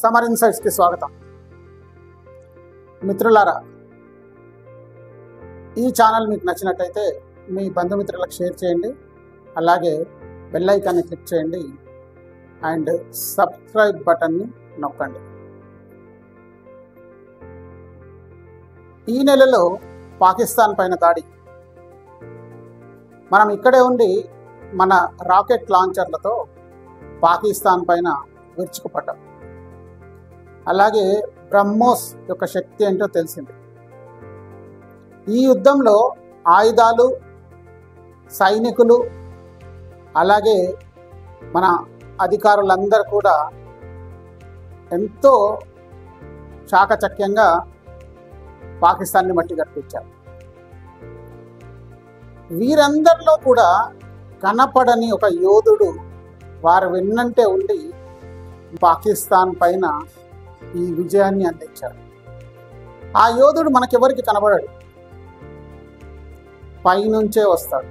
సమర్ ఇన్సైట్స్కి స్వాగతం. మిత్రులారా, ఈ ఛానల్ మీకు నచ్చినట్టయితే మీ బంధుమిత్రులకు షేర్ చేయండి, అలాగే బెల్ ఐకాన్ని క్లిక్ చేయండి అండ్ సబ్స్క్రైబ్ బటన్ని నొక్కండి. ఈ నెలలో పాకిస్తాన్ పైన దాడి. మనం ఇక్కడే ఉండి మన రాకెట్ లాంచర్లతో పాకిస్తాన్ పైన విరుచుకుపడ్డాం. అలాగే బ్రహ్మోస్ యొక్క శక్తి ఏంటో తెలిసింది. ఈ యుద్ధంలో ఆయుధాలు, సైనికులు, అలాగే మన అధికారులందరూ కూడా ఎంతో చాకచక్యంగా పాకిస్తాన్ని మట్టి కట్టించారు. వీరందరిలో కూడా కనపడని ఒక యోధుడు వారు వెన్నంటే ఉండి పాకిస్తాన్ పైన ఈ విజయాన్ని అందించారు. ఆ యోధుడు మనకెవరికి కనబడాడు, పైనుంచే వస్తాడు.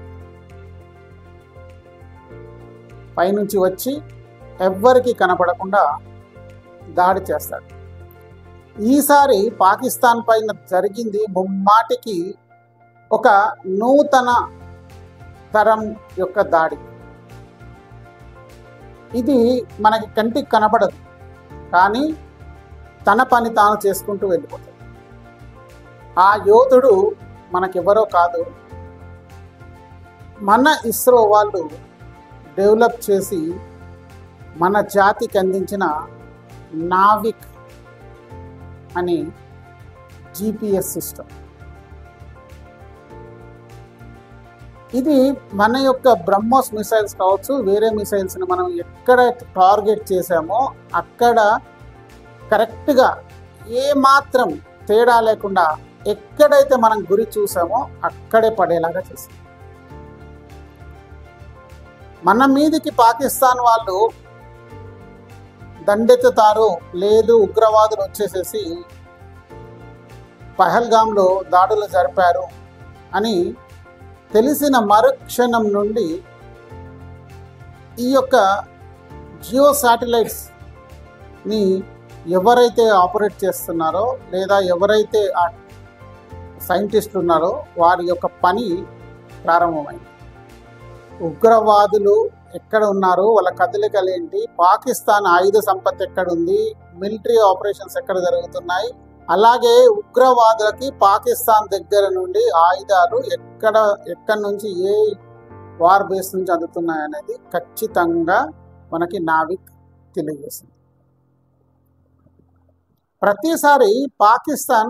పైనుంచి వచ్చి ఎవ్వరికి కనపడకుండా దాడి చేస్తాడు. ఈసారి పాకిస్తాన్ పైన జరిగింది ముమ్మాటికి ఒక నూతన తరం యొక్క దాడి. ఇది మనకి కంటికి కనపడదు, కానీ తన పని తాను చేసుకుంటూ వెళ్ళిపోతాడు. ఆ యోధుడు మనకెవరో కాదు, మన ఇస్రో వాళ్ళు డెవలప్ చేసి మన జాతికి అందించిన నావిక్ అని GPS సిస్టమ్. ఇది మన యొక్క బ్రహ్మోస్ మిసైల్స్ కావచ్చు, వేరే మిసైల్స్ని మనం ఎక్కడ టార్గెట్ చేసామో అక్కడ కరెక్ట్గా ఏమాత్రం తేడా లేకుండా ఎక్కడైతే మనం గురి చూసామో అక్కడే పడేలాగా చేస్తాం. మన మీదికి పాకిస్తాన్ వాళ్ళు దండెత్తుతారు, లేదు ఉగ్రవాదులు వచ్చేసేసి పహల్గామ్లో దాడులు జరిపారు అని తెలిసిన మరుక్షణం నుండి ఈ యొక్క జియో శాటిలైట్స్ని ఎవరైతే ఆపరేట్ చేస్తున్నారో లేదా ఎవరైతే ఆ సైంటిస్టులు ఉన్నారో వారి యొక్క పని ప్రారంభమైంది. ఉగ్రవాదులు ఎక్కడ ఉన్నారు, వాళ్ళ కదలికలు ఏంటి, పాకిస్తాన్ ఆయుధ సంపత్తి ఎక్కడుంది, మిలిటరీ ఆపరేషన్స్ ఎక్కడ జరుగుతున్నాయి, అలాగే ఉగ్రవాదులకి పాకిస్తాన్ దగ్గర నుండి ఆయుధాలు ఎక్కడి నుంచి ఏ వార్ బేస్ నుంచి అందుతున్నాయి అనేది ఖచ్చితంగా మనకి నావిక్ తెలియజేస్తుంది. ప్రతిసారి పాకిస్తాన్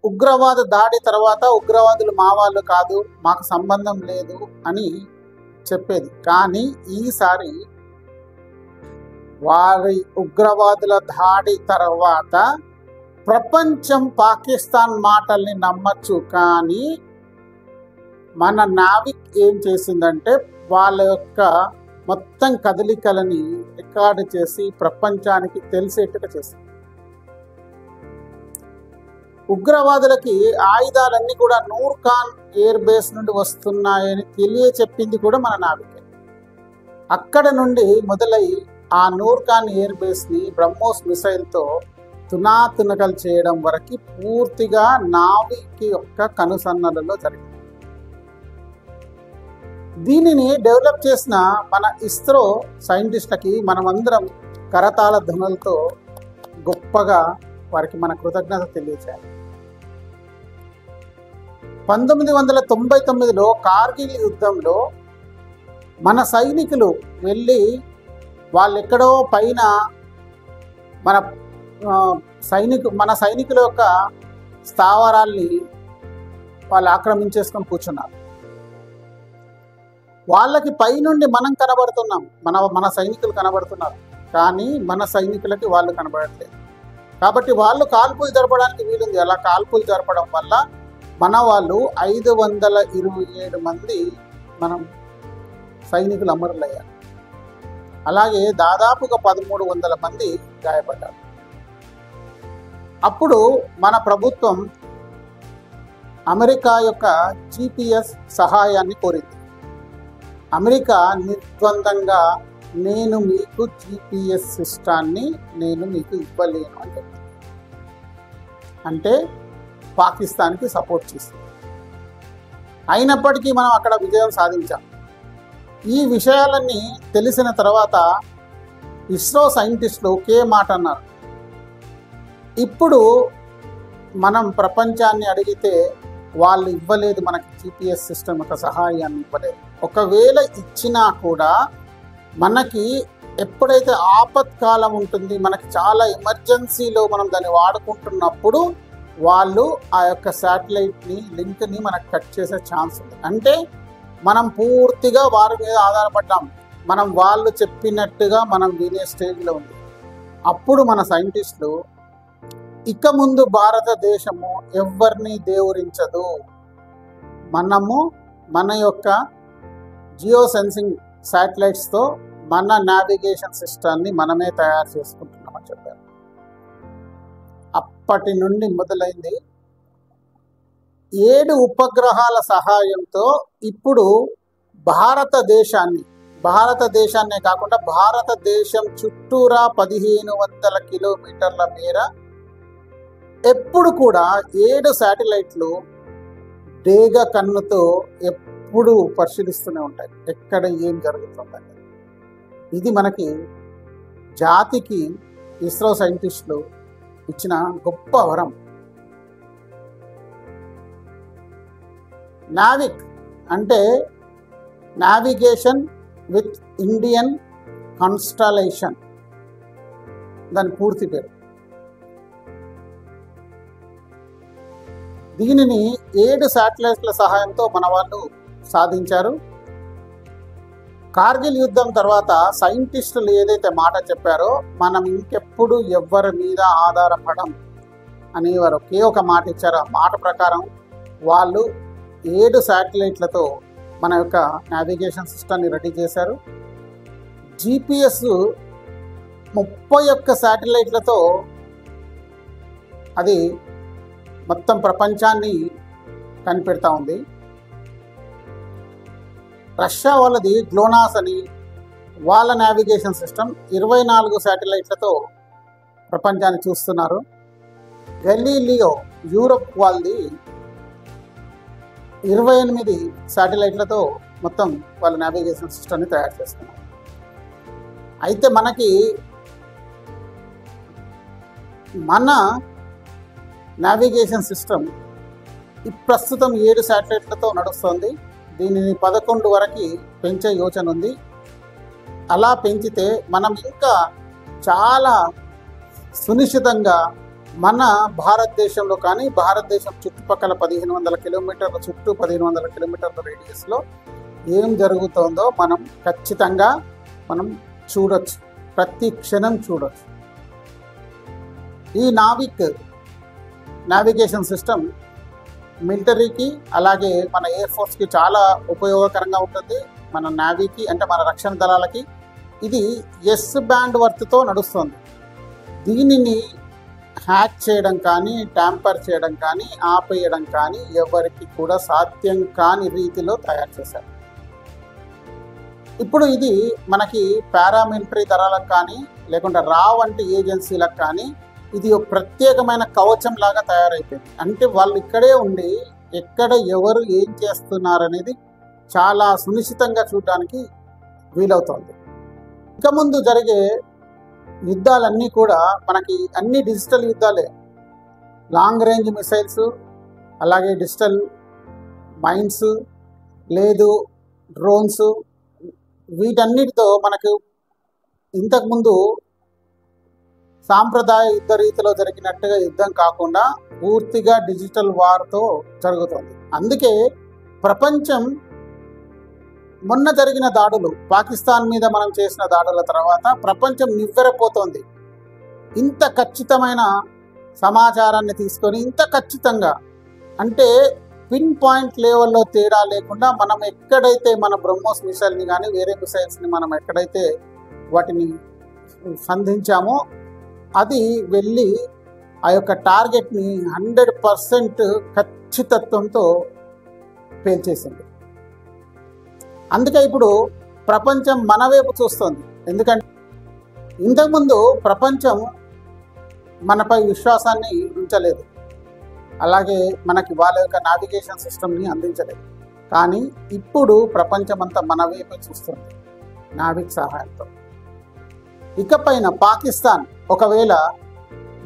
ఉగ్రవాద దాడి తర్వాత ఉగ్రవాదులు మా వాళ్ళు కాదు, మాకు సంబంధం లేదు అని చెప్పేది. కానీ ఈసారి వారి ఉగ్రవాదుల దాడి తర్వాత ప్రపంచం పాకిస్తాన్ మాటల్ని నమ్మచ్చు, కానీ మన నావిక్ ఏం చేసిందంటే వాళ్ళ యొక్క మొత్తం కదలికలని రికార్డు చేసి ప్రపంచానికి తెలిసేట్టుగా చేసింది. ఉగ్రవాదులకి ఆయుధాలన్నీ కూడా నూర్ఖాన్ ఎయిర్ బేస్ నుండి వస్తున్నాయని తెలియచెప్పింది కూడా మన నావికే. అక్కడ నుండి మొదలై ఆ నూర్ఖాన్ ఎయిర్ బేస్ని బ్రహ్మోస్ మిసైల్తో తునాతునకలు చేయడం వరకు పూర్తిగా నావిక్ యొక్క కనుసన్నలలో జరిగింది. దీనిని డెవలప్ చేసిన మన ఇస్రో సైంటిస్టులకి మనమందరం కరతాళ ధ్వనులతో గొప్పగా వారికి మన కృతజ్ఞత తెలియజేయాలి. 1999లో కార్గిల్ యుద్ధంలో మన సైనికులు వెళ్ళి వాళ్ళెక్కడో పైన మన సైనికుల యొక్క స్థావరాల్ని వాళ్ళు ఆక్రమించేసుకొని కూర్చున్నారు. వాళ్ళకి పైనుండి మనం కనబడుతున్నాం, మన సైనికులు కనబడుతున్నారు, కానీ మన సైనికులకి వాళ్ళు కనబడట్లేదు. కాబట్టి వాళ్ళు కాల్పులు జరపడానికి వీలుంది. అలా కాల్పులు జరపడం వల్ల మన వాళ్ళు 527 మంది మనం సైనికులు అమరులయ్యారు. అలాగే దాదాపుగా 1300 మంది గాయపడ్డారు. అప్పుడు మన ప్రభుత్వం అమెరికా యొక్క GPS సహాయాన్ని కోరింది. అమెరికా నిర్ద్వందంగా నేను మీకు GPS సిస్టాన్ని నేను మీకు ఇవ్వలేను అని చెప్తుంది. అంటే పాకిస్తాన్కి సపోర్ట్ చేస్తుంది. అయినప్పటికీ మనం అక్కడ విజయం సాధించాం. ఈ విషయాలన్నీ తెలిసిన తర్వాత ఇస్రో సైంటిస్టులు ఒకే మాట అన్నారు, ఇప్పుడు మనం ప్రపంచాన్ని అడిగితే వాళ్ళు ఇవ్వలేదు, మనకి GPS సిస్టమ్ యొక్క సహాయాన్ని ఇవ్వలేదు. ఒకవేళ ఇచ్చినా కూడా మనకి ఎప్పుడైతే ఆపత్కాలం ఉంటుంది, మనకి చాలా ఎమర్జెన్సీలో మనం దాన్ని వాడుకుంటున్నప్పుడు వాళ్ళు ఆ యొక్క శాటిలైట్ని లింక్ని మనకు కట్ చేసే ఛాన్స్ ఉంది. అంటే మనం పూర్తిగా వారి మీద ఆధారపడ్డాం, మనం వాళ్ళు చెప్పినట్టుగా మనం వినే స్టేజ్లో ఉంది. అప్పుడు మన సైంటిస్టులు ఇక ముందు భారతదేశము ఎవరిని దేవురించదు, మనము మన యొక్క జియో సెన్సింగ్ శాటిలైట్స్తో మన నావిగేషన్ సిస్టాన్ని మనమే తయారు చేసుకుంటున్నామని చెప్పారు. అప్పటి నుండి మొదలైంది 7 ఉపగ్రహాల సహాయంతో ఇప్పుడు భారతదేశాన్నే కాకుండా భారతదేశం చుట్టూరా 1500 కిలోమీటర్ల మేర ఎప్పుడు కూడా 7 శాటిలైట్లు డేగ కన్నుతో ఎప్పుడు పరిశీలిస్తూనే ఉంటాయి ఎక్కడ ఏం జరుగుతుందని. ఇది మనకి జాతికి ఇస్రో సైంటిస్టులు ఇచ్చిన గొప్ప వరం. నావిక్ అంటే నావిగేషన్ విత్ ఇండియన్ కాన్స్టలేషన్, దాని పూర్తి పేరు. దీనిని 7 శాటిలైట్ల సహాయంతో మన వాళ్ళు సాధించారు. కార్గిల్ యుద్ధం తర్వాత సైంటిస్టులు ఏదైతే మాట చెప్పారో, మనం ఇంకెప్పుడు ఎవ్వరి మీద ఆధారపడం అని వారు ఒకే ఒక మాట ఇచ్చారు. ఆ మాట ప్రకారం వాళ్ళు 7 శాటిలైట్లతో మన యొక్క నావిగేషన్ సిస్టమ్ని రెడీ చేశారు. GPS 31 శాటిలైట్లతో అది మొత్తం ప్రపంచాన్ని కనిపెడతా ఉంది. రష్యా వాళ్ళది గ్లోనాస్ అని, వాళ్ళ నావిగేషన్ సిస్టమ్ 24 శాటిలైట్లతో ప్రపంచాన్ని చూస్తున్నారు. గెలీలియో యూరోప్ వాళ్ళది 28 శాటిలైట్లతో మొత్తం వాళ్ళ నావిగేషన్ సిస్టమ్ని తయారు చేస్తున్నారు. అయితే మనకి మన నావిగేషన్ సిస్టమ్ ప్రస్తుతం 7 శాటిలైట్లతో నడుస్తుంది. దీనిని 11 వరకు పెంచే యోచన ఉంది. అలా పెంచితే మనం ఇంకా చాలా సునిశ్చితంగా మన భారతదేశంలో కానీ భారతదేశం చుట్టుపక్కల 1500 కిలోమీటర్ల చుట్టూ 1500 కిలోమీటర్ల రేడియస్లో ఏం జరుగుతుందో మనం ఖచ్చితంగా చూడొచ్చు, ప్రతి క్షణం చూడొచ్చు. ఈ నావిగేషన్ సిస్టమ్ మిలిటరీకి అలాగే మన ఎయిర్ ఫోర్స్కి చాలా ఉపయోగకరంగా ఉంటుంది. మన నావీకి అంటే మన రక్షణ దళాలకి ఇది S బ్యాండ్ వర్త్తో నడుస్తుంది. దీనిని హ్యాక్ చేయడం కానీ, ట్యాంపర్ చేయడం కానీ, ఆపేయడం కానీ ఎవరికి కూడా సాధ్యం కాని రీతిలో తయారు చేశారు. ఇప్పుడు ఇది మనకి పారామిలిటరీ దళాలకు కానీ లేకుంటే రా వంటి ఏజెన్సీలకు కానీ ఇది ఒక ప్రత్యేకమైన కవచం లాగా తయారైపోయింది. అంటే వాళ్ళు ఇక్కడే ఉండి ఎక్కడ ఎవరు ఏం చేస్తున్నారనేది చాలా సునిశ్చితంగా చూడడానికి వీలవుతుంది. ఇక ముందు జరిగే యుద్ధాలన్నీ కూడా మనకి అన్ని డిజిటల్ యుద్ధాలే. లాంగ్ రేంజ్ మిసైల్స్, అలాగే డిజిటల్ మైన్స్, లేదు డ్రోన్స్, వీటన్నిటితో మనకు ఇంతకుముందు సాంప్రదాయ యుద్ధ రీతిలో జరిగినట్టుగా యుద్ధం కాకుండా పూర్తిగా డిజిటల్ వార్తో జరుగుతుంది. అందుకే ప్రపంచం మొన్న జరిగిన దాడులు, పాకిస్తాన్ మీద మనం చేసిన దాడుల తర్వాత ప్రపంచం నివ్వెరపోతోంది. ఇంత ఖచ్చితమైన సమాచారాన్ని తీసుకొని ఇంత ఖచ్చితంగా అంటే పిన్ పాయింట్ లెవెల్లో తేడా లేకుండా మనం ఎక్కడైతే మన బ్రహ్మోస్ మిసైల్ని కానీ వేరే మిసైల్స్ని మనం ఎక్కడైతే వాటిని సంధించామో అది వెళ్ళి ఆ యొక్క టార్గెట్ని 100% ఖచ్చితత్వంతో పేల్చేసింది. అందుకే ఇప్పుడు ప్రపంచం మన వైపు చూస్తుంది. ఎందుకంటే ఇంతకుముందు ప్రపంచం మనపై విశ్వాసాన్ని ఉంచలేదు, అలాగే మనకి వాళ్ళ యొక్క నావిగేషన్ సిస్టమ్ని అందించలేదు. కానీ ఇప్పుడు ప్రపంచమంతా మన వైపే చూస్తుంది నావిక్ సహాయంతో. ఇకపైన పాకిస్తాన్ ఒకవేళ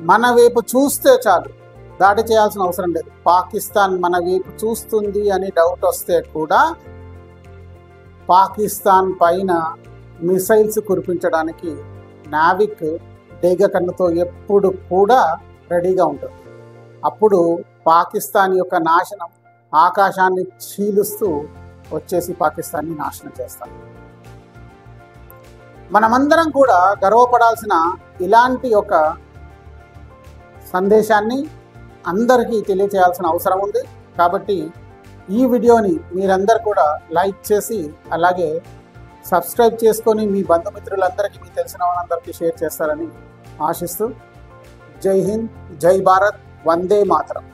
మన వైపు చూస్తే చాలు, దాడి చేయాల్సిన అవసరం లేదు. పాకిస్తాన్ మన వైపు చూస్తుంది అని డౌట్ వస్తే కూడా పాకిస్తాన్ పైన మిసైల్స్ కురిపించడానికి నావిక్ డేగ కన్నుతో ఎప్పుడు కూడా రెడీగా ఉంటుంది. అప్పుడు పాకిస్తాన్ యొక్క నాశనం ఆకాశాన్ని చీలుస్తూ వచ్చేసి పాకిస్తాన్ని నాశనం చేస్తాం. మనమందరం కూడా గర్వపడాల్సిన ఇలాంటి ఒక సందేశాన్ని అందరికీ తెలియచేయాల్సిన అవసరం ఉంది. కాబట్టి ఈ వీడియోని మీరందరూ కూడా లైక్ చేసి అలాగే సబ్స్క్రైబ్ చేసుకొని మీ బంధుమిత్రులందరికీ, మీకు తెలిసిన వాళ్ళందరికీ షేర్ చేస్తారని ఆశిస్తూ, జై హింద్, జై భారత్, వందే మాతరం.